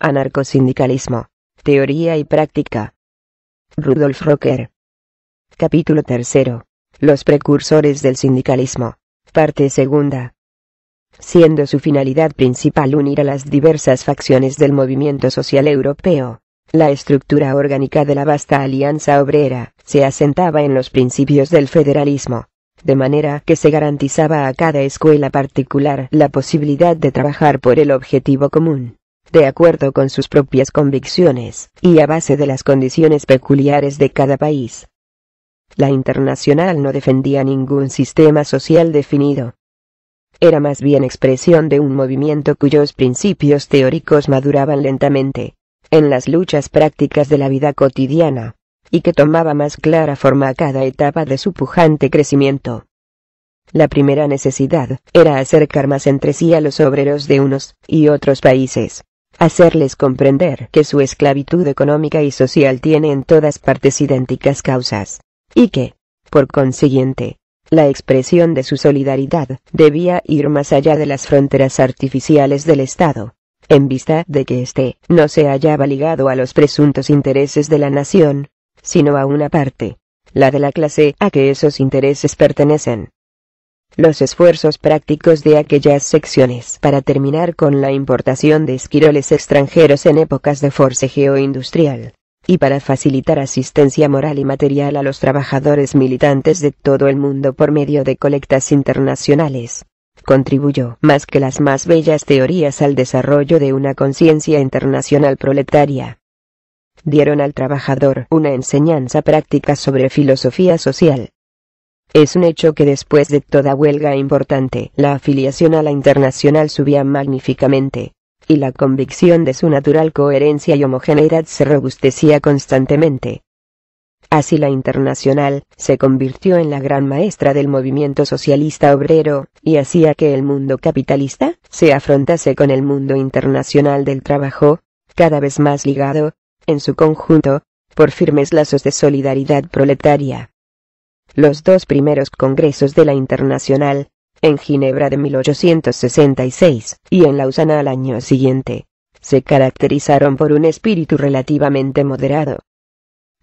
Anarcosindicalismo, teoría y práctica. Rudolf Rocker. Capítulo 3. Los precursores del sindicalismo. Parte 2. Siendo su finalidad principal unir a las diversas facciones del movimiento social europeo, la estructura orgánica de la vasta alianza obrera se asentaba en los principios del federalismo, de manera que se garantizaba a cada escuela particular la posibilidad de trabajar por el objetivo común, de acuerdo con sus propias convicciones, y a base de las condiciones peculiares de cada país. La Internacional no defendía ningún sistema social definido. Era más bien expresión de un movimiento cuyos principios teóricos maduraban lentamente en las luchas prácticas de la vida cotidiana, y que tomaba más clara forma a cada etapa de su pujante crecimiento. La primera necesidad era acercar más entre sí a los obreros de unos y otros países, hacerles comprender que su esclavitud económica y social tiene en todas partes idénticas causas, y que, por consiguiente, la expresión de su solidaridad debía ir más allá de las fronteras artificiales del Estado, en vista de que éste no se hallaba ligado a los presuntos intereses de la nación, sino a una parte, la de la clase a que esos intereses pertenecen. Los esfuerzos prácticos de aquellas secciones para terminar con la importación de esquiroles extranjeros en épocas de forcejeo industrial, y para facilitar asistencia moral y material a los trabajadores militantes de todo el mundo por medio de colectas internacionales, contribuyó más que las más bellas teorías al desarrollo de una conciencia internacional proletaria. Dieron al trabajador una enseñanza práctica sobre filosofía social. Es un hecho que después de toda huelga importante, la afiliación a la Internacional subía magníficamente, y la convicción de su natural coherencia y homogeneidad se robustecía constantemente. Así la Internacional se convirtió en la gran maestra del movimiento socialista obrero, y hacía que el mundo capitalista se afrontase con el mundo internacional del trabajo, cada vez más ligado, en su conjunto, por firmes lazos de solidaridad proletaria. Los dos primeros congresos de la Internacional, en Ginebra de 1866, y en Lausana al año siguiente, se caracterizaron por un espíritu relativamente moderado.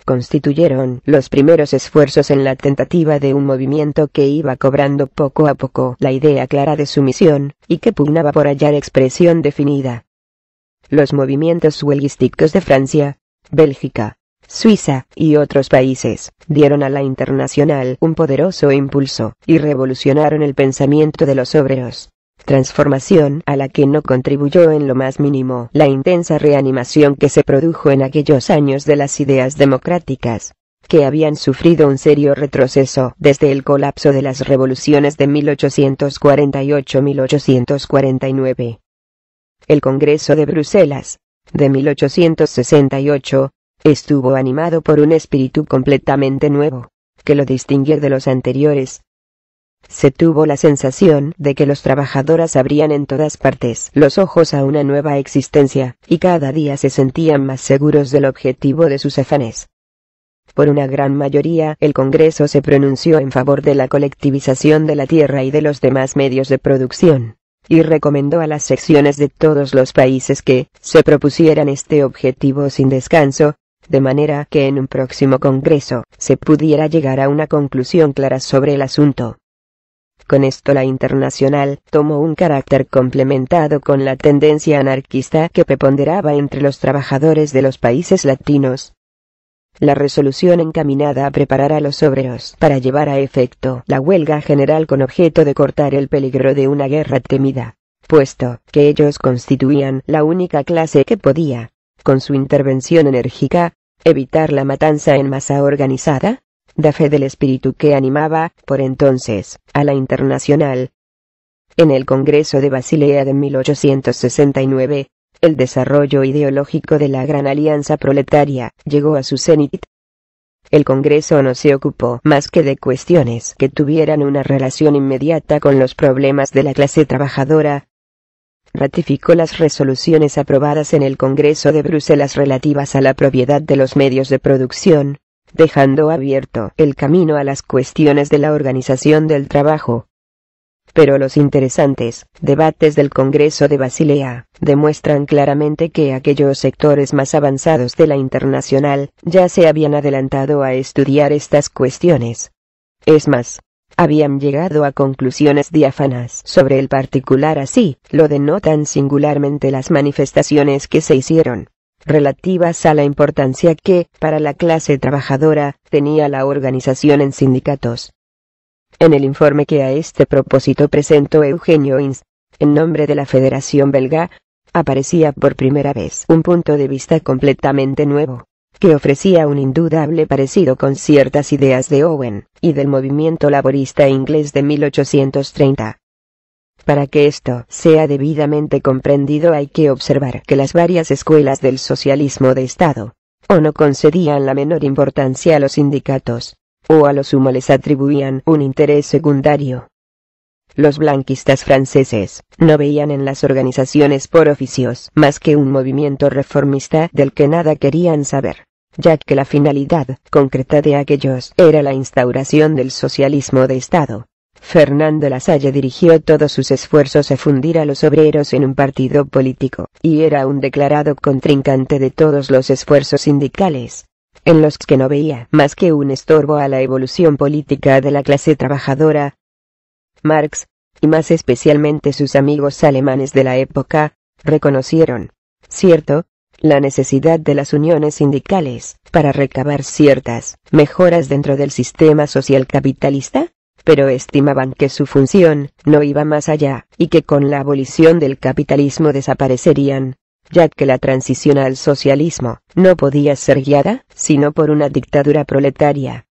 Constituyeron los primeros esfuerzos en la tentativa de un movimiento que iba cobrando poco a poco la idea clara de su misión, y que pugnaba por hallar expresión definida. Los movimientos huelguísticos de Francia, Bélgica, Suiza y otros países dieron a la Internacional un poderoso impulso y revolucionaron el pensamiento de los obreros, transformación a la que no contribuyó en lo más mínimo la intensa reanimación que se produjo en aquellos años de las ideas democráticas, que habían sufrido un serio retroceso desde el colapso de las revoluciones de 1848-1849. El Congreso de Bruselas, de 1868, estuvo animado por un espíritu completamente nuevo, que lo distinguió de los anteriores. Se tuvo la sensación de que los trabajadores abrían en todas partes los ojos a una nueva existencia, y cada día se sentían más seguros del objetivo de sus afanes. Por una gran mayoría, el Congreso se pronunció en favor de la colectivización de la tierra y de los demás medios de producción, y recomendó a las secciones de todos los países que se propusieran este objetivo sin descanso, de manera que en un próximo congreso se pudiera llegar a una conclusión clara sobre el asunto. Con esto la Internacional tomó un carácter complementado con la tendencia anarquista que preponderaba entre los trabajadores de los países latinos. La resolución encaminada a preparar a los obreros para llevar a efecto la huelga general con objeto de cortar el peligro de una guerra temida, puesto que ellos constituían la única clase que podía, con su intervención enérgica, evitar la matanza en masa organizada, da fe del espíritu que animaba, por entonces, a la Internacional. En el Congreso de Basilea de 1869, el desarrollo ideológico de la Gran Alianza Proletaria llegó a su cenit. El Congreso no se ocupó más que de cuestiones que tuvieran una relación inmediata con los problemas de la clase trabajadora. Ratificó las resoluciones aprobadas en el Congreso de Bruselas relativas a la propiedad de los medios de producción, dejando abierto el camino a las cuestiones de la organización del trabajo. Pero los interesantes debates del Congreso de Basilea demuestran claramente que aquellos sectores más avanzados de la Internacional ya se habían adelantado a estudiar estas cuestiones. Es más, habían llegado a conclusiones diáfanas sobre el particular, así lo denotan singularmente las manifestaciones que se hicieron, relativas a la importancia que, para la clase trabajadora, tenía la organización en sindicatos. En el informe que a este propósito presentó Eugenio Ins, en nombre de la Federación Belga, aparecía por primera vez un punto de vista completamente nuevo, que ofrecía un indudable parecido con ciertas ideas de Owen, y del movimiento laborista inglés de 1830. Para que esto sea debidamente comprendido hay que observar que las varias escuelas del socialismo de Estado, o no concedían la menor importancia a los sindicatos, o a lo sumo les atribuían un interés secundario. Los blanquistas franceses no veían en las organizaciones por oficios más que un movimiento reformista del que nada querían saber, ya que la finalidad concreta de aquellos era la instauración del socialismo de Estado. Fernando Lasalle dirigió todos sus esfuerzos a fundir a los obreros en un partido político, y era un declarado contrincante de todos los esfuerzos sindicales, en los que no veía más que un estorbo a la evolución política de la clase trabajadora. Marx, y más especialmente sus amigos alemanes de la época, reconocieron, cierto, la necesidad de las uniones sindicales, para recabar ciertas mejoras dentro del sistema social capitalista, pero estimaban que su función no iba más allá, y que con la abolición del capitalismo desaparecerían, ya que la transición al socialismo no podía ser guiada sino por una dictadura proletaria.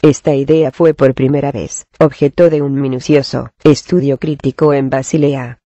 Esta idea fue por primera vez objeto de un minucioso estudio crítico en Basilea.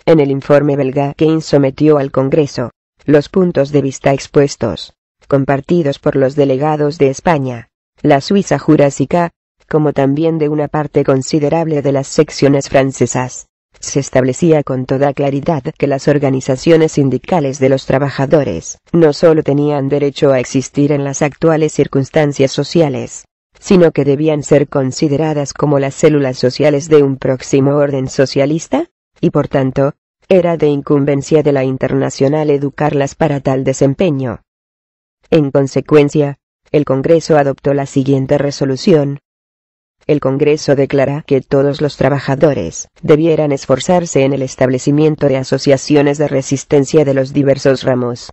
En el informe belga que Ins sometió al Congreso, los puntos de vista expuestos, compartidos por los delegados de España, la Suiza jurásica, como también de una parte considerable de las secciones francesas, se establecía con toda claridad que las organizaciones sindicales de los trabajadores no solo tenían derecho a existir en las actuales circunstancias sociales, sino que debían ser consideradas como las células sociales de un próximo orden socialista, y por tanto, era de incumbencia de la Internacional educarlas para tal desempeño. En consecuencia, el Congreso adoptó la siguiente resolución. El Congreso declara que todos los trabajadores debieran esforzarse en el establecimiento de asociaciones de resistencia de los diversos ramos.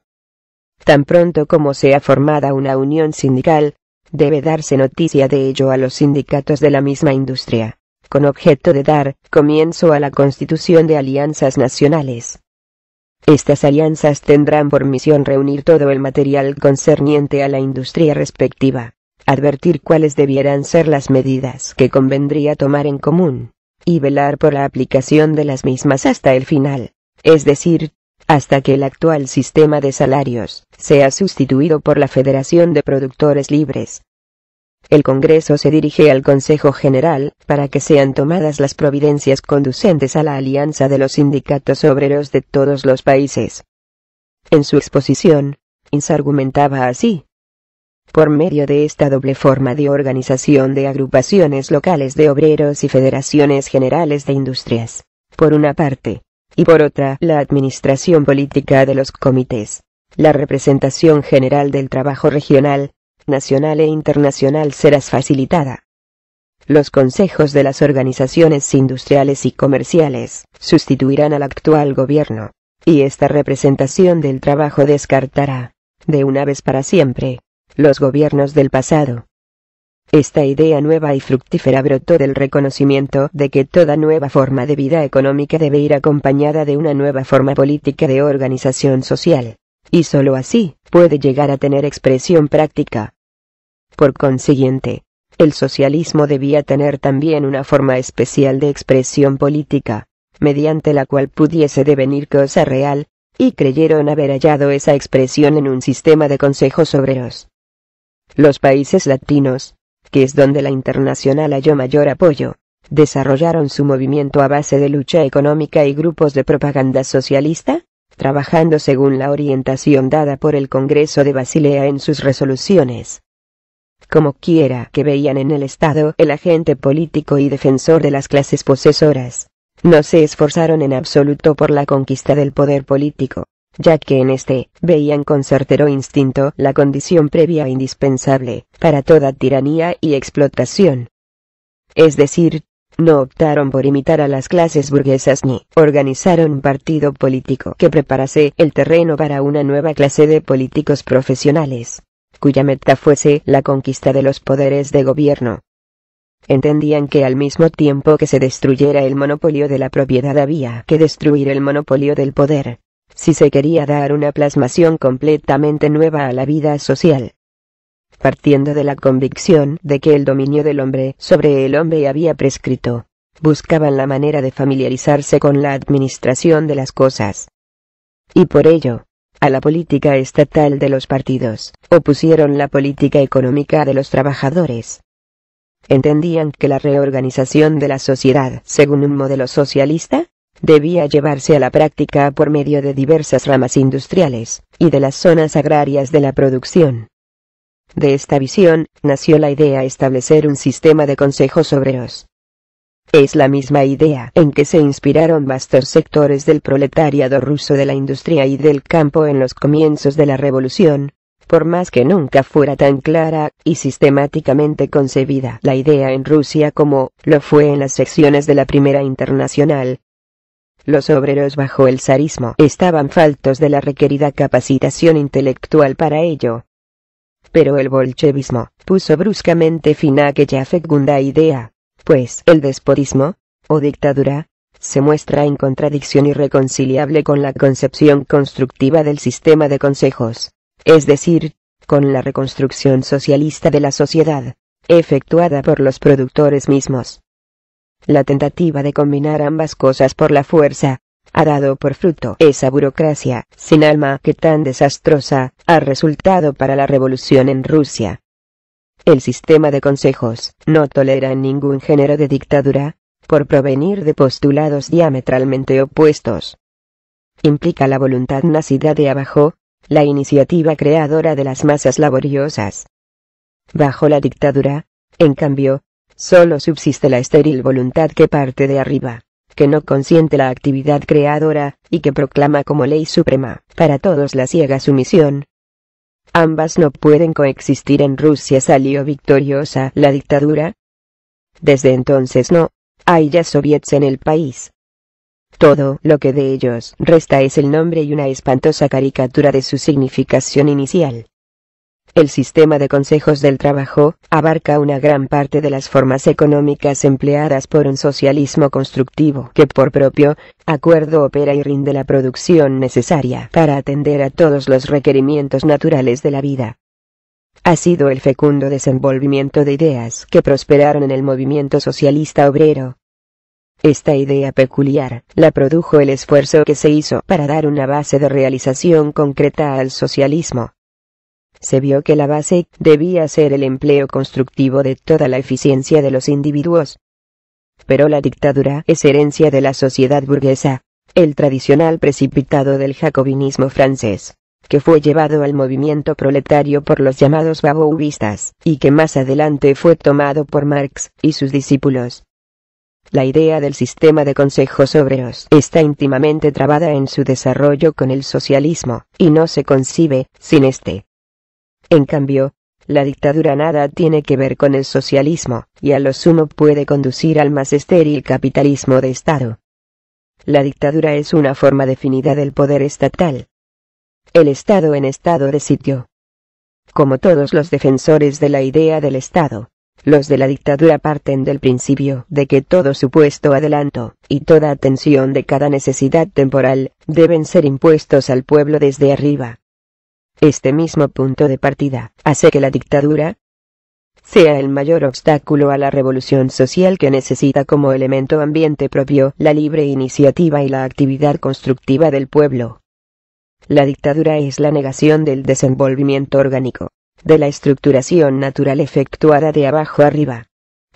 Tan pronto como sea formada una unión sindical, debe darse noticia de ello a los sindicatos de la misma industria, con objeto de dar comienzo a la constitución de alianzas nacionales. Estas alianzas tendrán por misión reunir todo el material concerniente a la industria respectiva, advertir cuáles debieran ser las medidas que convendría tomar en común, y velar por la aplicación de las mismas hasta el final, es decir, hasta que el actual sistema de salarios sea sustituido por la Federación de Productores Libres. El Congreso se dirige al Consejo General para que sean tomadas las providencias conducentes a la alianza de los sindicatos obreros de todos los países. En su exposición, Ins argumentaba así. Por medio de esta doble forma de organización de agrupaciones locales de obreros y federaciones generales de industrias, por una parte, y por otra la administración política de los comités, la representación general del trabajo regional, nacional e internacional será facilitada. Los consejos de las organizaciones industriales y comerciales sustituirán al actual gobierno, y esta representación del trabajo descartará, de una vez para siempre, los gobiernos del pasado. Esta idea nueva y fructífera brotó del reconocimiento de que toda nueva forma de vida económica debe ir acompañada de una nueva forma política de organización social, y sólo así puede llegar a tener expresión práctica. Por consiguiente, el socialismo debía tener también una forma especial de expresión política, mediante la cual pudiese devenir cosa real, y creyeron haber hallado esa expresión en un sistema de consejos obreros. Los países latinos, que es donde la Internacional halló mayor apoyo, desarrollaron su movimiento a base de lucha económica y grupos de propaganda socialista, trabajando según la orientación dada por el Congreso de Basilea en sus resoluciones. como quiera que veían en el Estado el agente político y defensor de las clases posesoras, no se esforzaron en absoluto por la conquista del poder político, ya que en este veían con certero instinto la condición previa e indispensable para toda tiranía y explotación. Es decir, no optaron por imitar a las clases burguesas ni organizaron un partido político que preparase el terreno para una nueva clase de políticos profesionales, cuya meta fuese la conquista de los poderes de gobierno. Entendían que al mismo tiempo que se destruyera el monopolio de la propiedad había que destruir el monopolio del poder, si se quería dar una plasmación completamente nueva a la vida social. Partiendo de la convicción de que el dominio del hombre sobre el hombre había prescrito, buscaban la manera de familiarizarse con la administración de las cosas. Y por ello, a la política estatal de los partidos, opusieron la política económica de los trabajadores. Entendían que la reorganización de la sociedad, según un modelo socialista, debía llevarse a la práctica por medio de diversas ramas industriales, y de las zonas agrarias de la producción. De esta visión, nació la idea de establecer un sistema de consejos obreros. Es la misma idea en que se inspiraron vastos sectores del proletariado ruso de la industria y del campo en los comienzos de la revolución, por más que nunca fuera tan clara y sistemáticamente concebida la idea en Rusia como lo fue en las secciones de la Primera Internacional. Los obreros bajo el zarismo estaban faltos de la requerida capacitación intelectual para ello. Pero el bolchevismo puso bruscamente fin a aquella fecunda idea, pues el despotismo, o dictadura, se muestra en contradicción irreconciliable con la concepción constructiva del sistema de consejos, es decir, con la reconstrucción socialista de la sociedad, efectuada por los productores mismos. La tentativa de combinar ambas cosas por la fuerza, ha dado por fruto esa burocracia sin alma que tan desastrosa ha resultado para la revolución en Rusia. El sistema de consejos no tolera ningún género de dictadura, por provenir de postulados diametralmente opuestos. Implica la voluntad nacida de abajo, la iniciativa creadora de las masas laboriosas. Bajo la dictadura, en cambio, solo subsiste la estéril voluntad que parte de arriba, que no consiente la actividad creadora, y que proclama como ley suprema para todos la ciega sumisión. Ambas no pueden coexistir. En Rusia salió victoriosa la dictadura. Desde entonces no hay ya soviets en el país. Todo lo que de ellos resta es el nombre y una espantosa caricatura de su significación inicial. El sistema de consejos del trabajo abarca una gran parte de las formas económicas empleadas por un socialismo constructivo que por propio acuerdo opera y rinde la producción necesaria para atender a todos los requerimientos naturales de la vida. Ha sido el fecundo desenvolvimiento de ideas que prosperaron en el movimiento socialista obrero. Esta idea peculiar la produjo el esfuerzo que se hizo para dar una base de realización concreta al socialismo. Se vio que la base debía ser el empleo constructivo de toda la eficiencia de los individuos. Pero la dictadura es herencia de la sociedad burguesa, el tradicional precipitado del jacobinismo francés, que fue llevado al movimiento proletario por los llamados babovistas, y que más adelante fue tomado por Marx y sus discípulos. La idea del sistema de consejos obreros está íntimamente trabada en su desarrollo con el socialismo, y no se concibe sin este. En cambio, la dictadura nada tiene que ver con el socialismo, y a lo sumo puede conducir al más estéril capitalismo de Estado. La dictadura es una forma definida del poder estatal. El Estado en estado de sitio. Como todos los defensores de la idea del Estado, los de la dictadura parten del principio de que todo supuesto adelanto, y toda atención de cada necesidad temporal, deben ser impuestos al pueblo desde arriba. Este mismo punto de partida hace que la dictadura sea el mayor obstáculo a la revolución social, que necesita como elemento ambiente propio la libre iniciativa y la actividad constructiva del pueblo. La dictadura es la negación del desenvolvimiento orgánico, de la estructuración natural efectuada de abajo arriba.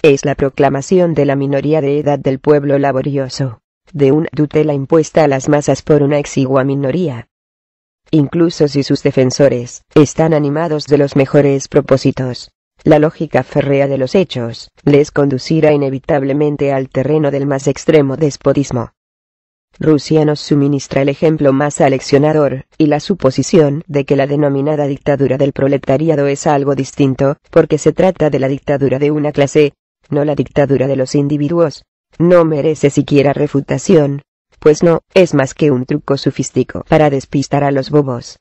Es la proclamación de la minoría de edad del pueblo laborioso, de una tutela impuesta a las masas por una exigua minoría. Incluso si sus defensores están animados de los mejores propósitos, La lógica férrea de los hechos les conducirá inevitablemente al terreno del más extremo despotismo. Rusia nos suministra el ejemplo más aleccionador, y la suposición de que la denominada dictadura del proletariado es algo distinto, porque se trata de la dictadura de una clase, no la dictadura de los individuos, no merece siquiera refutación, pues no es más que un truco sofístico para despistar a los bobos.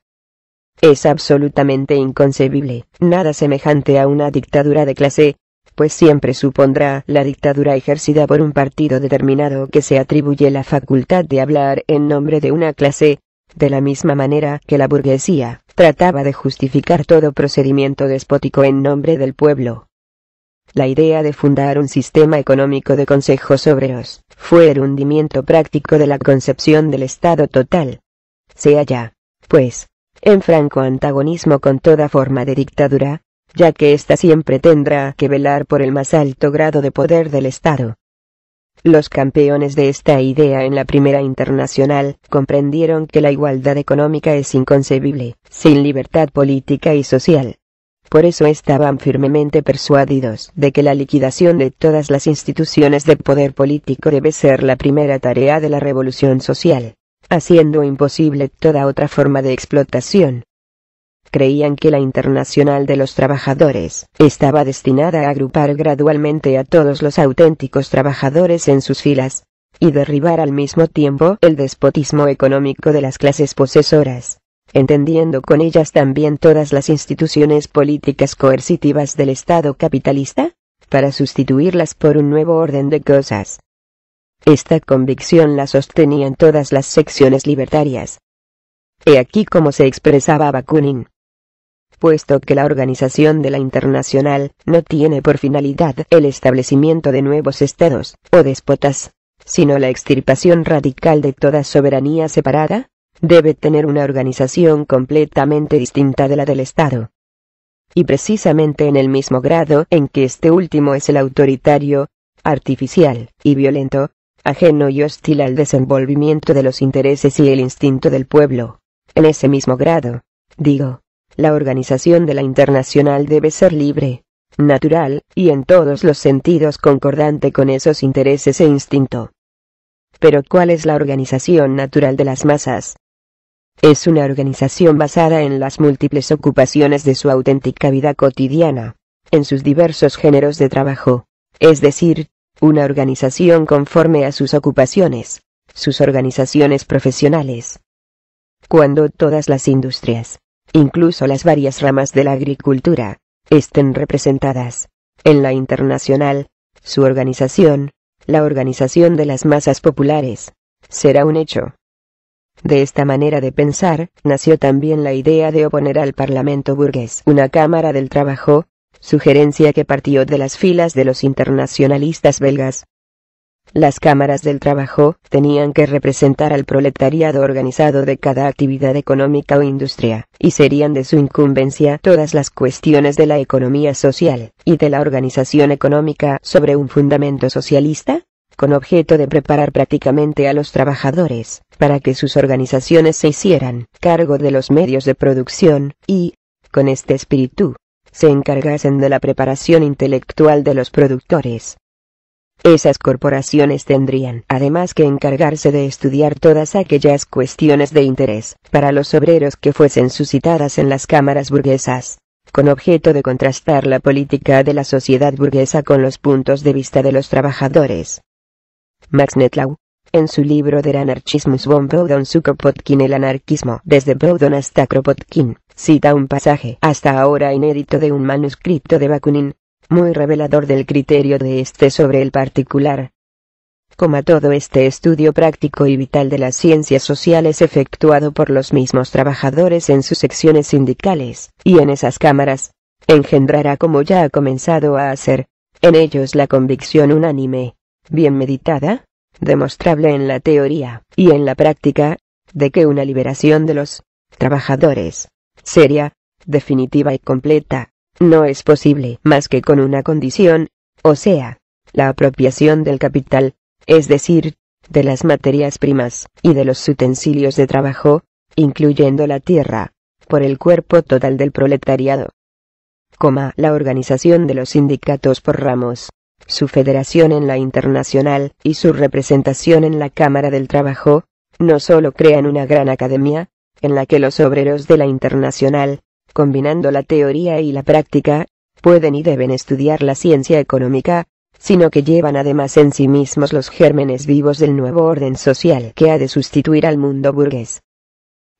Es absolutamente inconcebible, nada semejante a una dictadura de clase, pues siempre supondrá la dictadura ejercida por un partido determinado que se atribuye la facultad de hablar en nombre de una clase, de la misma manera que la burguesía trataba de justificar todo procedimiento despótico en nombre del pueblo. La idea de fundar un sistema económico de consejos obreros fue el hundimiento práctico de la concepción del Estado total. Se halla, pues, en franco antagonismo con toda forma de dictadura, ya que ésta siempre tendrá que velar por el más alto grado de poder del Estado. Los campeones de esta idea en la Primera Internacional comprendieron que la igualdad económica es inconcebible, sin libertad política y social. Por eso estaban firmemente persuadidos de que la liquidación de todas las instituciones de poder político debe ser la primera tarea de la revolución social, haciendo imposible toda otra forma de explotación. Creían que la Internacional de los Trabajadores estaba destinada a agrupar gradualmente a todos los auténticos trabajadores en sus filas, y derribar al mismo tiempo el despotismo económico de las clases posesoras, entendiendo con ellas también todas las instituciones políticas coercitivas del Estado capitalista, para sustituirlas por un nuevo orden de cosas. Esta convicción la sostenían todas las secciones libertarias. He aquí cómo se expresaba Bakunin. Puesto que la organización de la Internacional no tiene por finalidad el establecimiento de nuevos estados o déspotas, sino la extirpación radical de toda soberanía separada, debe tener una organización completamente distinta de la del Estado. Y precisamente en el mismo grado en que este último es el autoritario, artificial y violento, ajeno y hostil al desenvolvimiento de los intereses y el instinto del pueblo, en ese mismo grado, digo, la organización de la Internacional debe ser libre, natural, y en todos los sentidos concordante con esos intereses e instinto. Pero ¿cuál es la organización natural de las masas? Es una organización basada en las múltiples ocupaciones de su auténtica vida cotidiana, en sus diversos géneros de trabajo, es decir, una organización conforme a sus ocupaciones, sus organizaciones profesionales. Cuando todas las industrias, incluso las varias ramas de la agricultura, estén representadas en la Internacional, su organización, la organización de las masas populares, será un hecho. De esta manera de pensar, nació también la idea de oponer al Parlamento burgués una Cámara del Trabajo, sugerencia que partió de las filas de los internacionalistas belgas. Las cámaras del trabajo tenían que representar al proletariado organizado de cada actividad económica o industria, y serían de su incumbencia todas las cuestiones de la economía social y de la organización económica sobre un fundamento socialista, con objeto de preparar prácticamente a los trabajadores para que sus organizaciones se hicieran cargo de los medios de producción y, con este espíritu, se encargasen de la preparación intelectual de los productores. Esas corporaciones tendrían además que encargarse de estudiar todas aquellas cuestiones de interés para los obreros que fuesen suscitadas en las cámaras burguesas, con objeto de contrastar la política de la sociedad burguesa con los puntos de vista de los trabajadores. Max Nettlau, en su libro Der Anarchismus von Proudhon zu Kropotkin, el anarquismo desde Proudhon hasta Kropotkin, cita un pasaje hasta ahora inédito de un manuscrito de Bakunin, muy revelador del criterio de este sobre el particular. Como todo este estudio práctico y vital de las ciencias sociales efectuado por los mismos trabajadores en sus secciones sindicales, y en esas cámaras, engendrará, como ya ha comenzado a hacer, en ellos la convicción unánime, bien meditada, demostrable en la teoría y en la práctica, de que una liberación de los trabajadores, seria, definitiva y completa, no es posible más que con una condición, o sea, la apropiación del capital, es decir, de las materias primas y de los utensilios de trabajo, incluyendo la tierra, por el cuerpo total del proletariado. la organización de los sindicatos por ramos, su federación en la Internacional y su representación en la Cámara del Trabajo, no solo crean una gran academia, en la que los obreros de la Internacional, combinando la teoría y la práctica, pueden y deben estudiar la ciencia económica, sino que llevan además en sí mismos los gérmenes vivos del nuevo orden social que ha de sustituir al mundo burgués.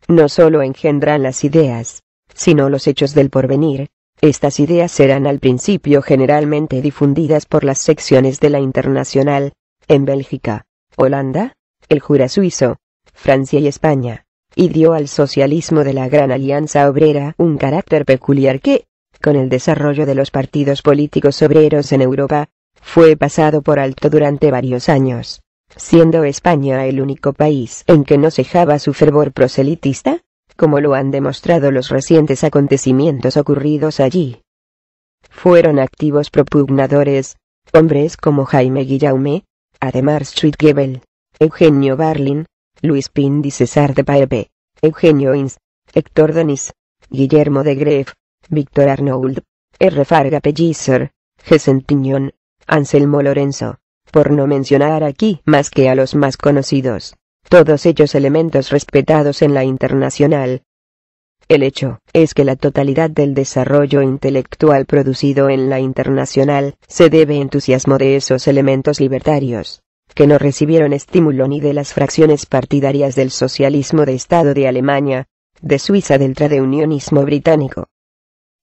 No solo engendran las ideas, sino los hechos del porvenir. Estas ideas serán al principio generalmente difundidas por las secciones de la Internacional, en Bélgica, Holanda, el Jura suizo, Francia y España, y dio al socialismo de la Gran Alianza Obrera un carácter peculiar que, con el desarrollo de los partidos políticos obreros en Europa, fue pasado por alto durante varios años, siendo España el único país en que no cejaba su fervor proselitista, como lo han demostrado los recientes acontecimientos ocurridos allí. Fueron activos propugnadores, hombres como Jaime Guillaume, Ademar Schwittgebel, Eugenio Barlin, Luis Pindi César de Paepe, Eugenio Ins, Héctor Denis, Guillermo de Greff, Víctor Arnould, R. Farga Pellicer, Gessen Tiñón, Anselmo Lorenzo, por no mencionar aquí más que a los más conocidos, todos ellos elementos respetados en la Internacional. El hecho es que la totalidad del desarrollo intelectual producido en la Internacional se debe al entusiasmo de esos elementos libertarios, que no recibieron estímulo ni de las fracciones partidarias del socialismo de Estado de Alemania, de Suiza, del tradeunionismo británico.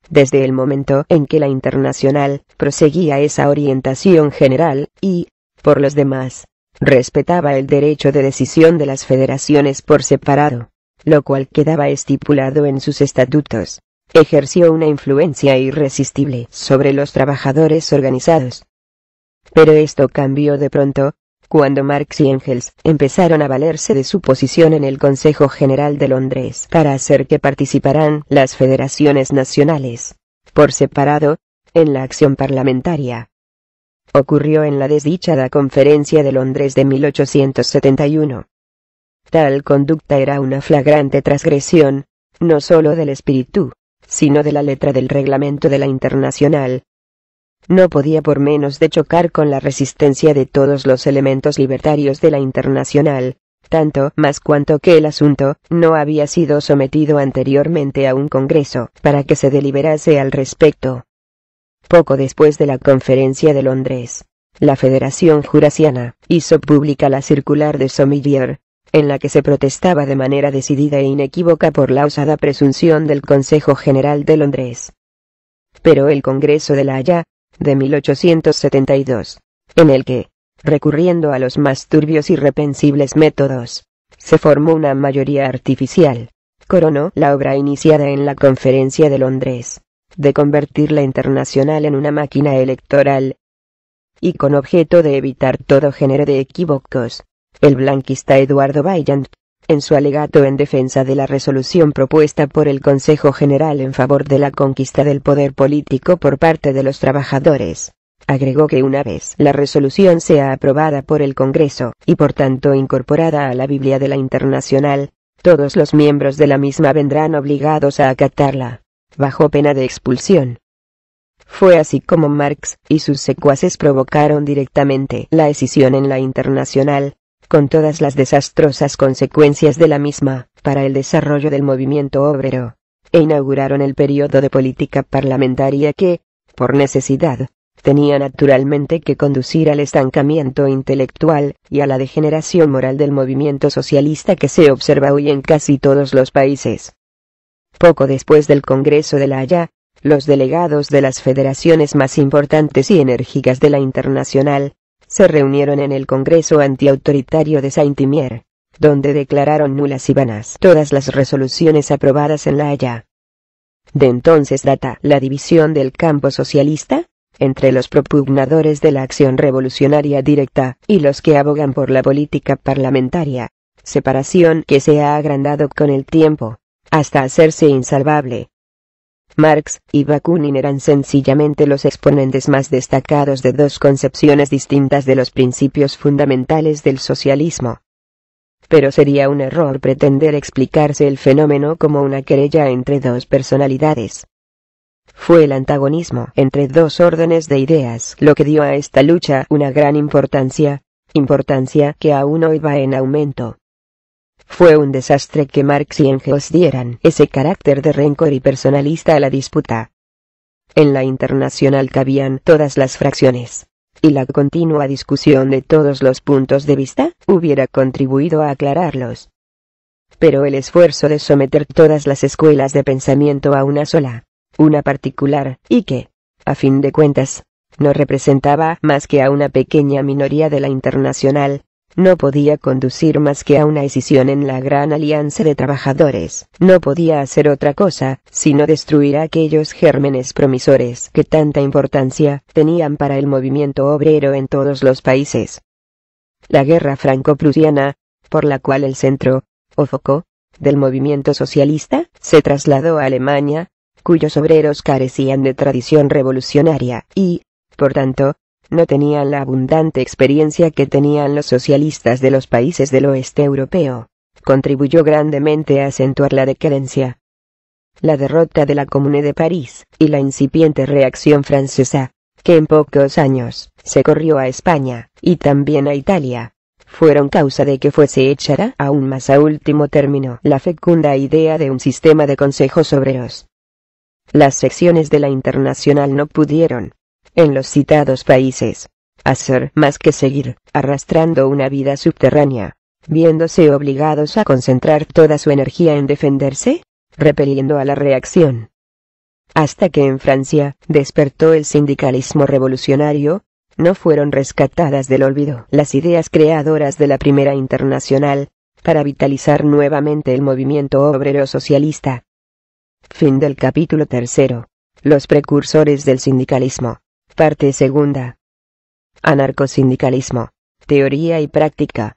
Desde el momento en que la Internacional proseguía esa orientación general y, por los demás, respetaba el derecho de decisión de las federaciones por separado, lo cual quedaba estipulado en sus estatutos, ejerció una influencia irresistible sobre los trabajadores organizados. Pero esto cambió de pronto, cuando Marx y Engels empezaron a valerse de su posición en el Consejo General de Londres para hacer que participaran las federaciones nacionales, por separado, en la acción parlamentaria. Ocurrió en la desdichada Conferencia de Londres de 1871. Tal conducta era una flagrante transgresión, no solo del espíritu, sino de la letra del reglamento de la Internacional. No podía por menos de chocar con la resistencia de todos los elementos libertarios de la Internacional, tanto más cuanto que el asunto no había sido sometido anteriormente a un congreso para que se deliberase al respecto. Poco después de la Conferencia de Londres, la Federación Jurasiana hizo pública la circular de Sommier, en la que se protestaba de manera decidida e inequívoca por la osada presunción del Consejo General de Londres. Pero el Congreso de La Haya, de 1872, en el que, recurriendo a los más turbios y repensibles métodos, se formó una mayoría artificial, coronó la obra iniciada en la Conferencia de Londres, de convertir la Internacional en una máquina electoral. Y con objeto de evitar todo género de equívocos, el blanquista Eduardo Vaillant, en su alegato en defensa de la resolución propuesta por el Consejo General en favor de la conquista del poder político por parte de los trabajadores, agregó que una vez la resolución sea aprobada por el Congreso, y por tanto incorporada a la Biblia de la Internacional, todos los miembros de la misma vendrán obligados a acatarla, bajo pena de expulsión. Fue así como Marx y sus secuaces provocaron directamente la escisión en la Internacional, con todas las desastrosas consecuencias de la misma, para el desarrollo del movimiento obrero, e inauguraron el período de política parlamentaria que, por necesidad, tenía naturalmente que conducir al estancamiento intelectual y a la degeneración moral del movimiento socialista que se observa hoy en casi todos los países. Poco después del Congreso de La Haya, los delegados de las federaciones más importantes y enérgicas de la Internacional se reunieron en el Congreso antiautoritario de Saint-Imier, donde declararon nulas y vanas todas las resoluciones aprobadas en La Haya. De entonces data la división del campo socialista, entre los propugnadores de la acción revolucionaria directa y los que abogan por la política parlamentaria, separación que se ha agrandado con el tiempo, hasta hacerse insalvable. Marx y Bakunin eran sencillamente los exponentes más destacados de dos concepciones distintas de los principios fundamentales del socialismo. Pero sería un error pretender explicarse el fenómeno como una querella entre dos personalidades. Fue el antagonismo entre dos órdenes de ideas lo que dio a esta lucha una gran importancia que aún hoy va en aumento. Fue un desastre que Marx y Engels dieran ese carácter de rencor y personalista a la disputa. En la Internacional cabían todas las fracciones, y la continua discusión de todos los puntos de vista hubiera contribuido a aclararlos. Pero el esfuerzo de someter todas las escuelas de pensamiento a una sola, una particular, y que, a fin de cuentas, no representaba más que a una pequeña minoría de la Internacional, no podía conducir más que a una escisión en la gran alianza de trabajadores, no podía hacer otra cosa, sino destruir a aquellos gérmenes promisores que tanta importancia tenían para el movimiento obrero en todos los países. La guerra franco-prusiana, por la cual el centro, o foco, del movimiento socialista, se trasladó a Alemania, cuyos obreros carecían de tradición revolucionaria y, por tanto, no tenían la abundante experiencia que tenían los socialistas de los países del oeste europeo, contribuyó grandemente a acentuar la decadencia. La derrota de la Comune de París, y la incipiente reacción francesa, que en pocos años se corrió a España, y también a Italia, fueron causa de que fuese echada aún más a último término la fecunda idea de un sistema de consejos obreros. Las secciones de la Internacional no pudieron, en los citados países, hacer más que seguir arrastrando una vida subterránea, viéndose obligados a concentrar toda su energía en defenderse, repeliendo a la reacción. Hasta que en Francia despertó el sindicalismo revolucionario, no fueron rescatadas del olvido las ideas creadoras de la Primera Internacional, para vitalizar nuevamente el movimiento obrero socialista. Fin del capítulo 3. Los precursores del sindicalismo. Parte 2. Anarcosindicalismo. Teoría y práctica.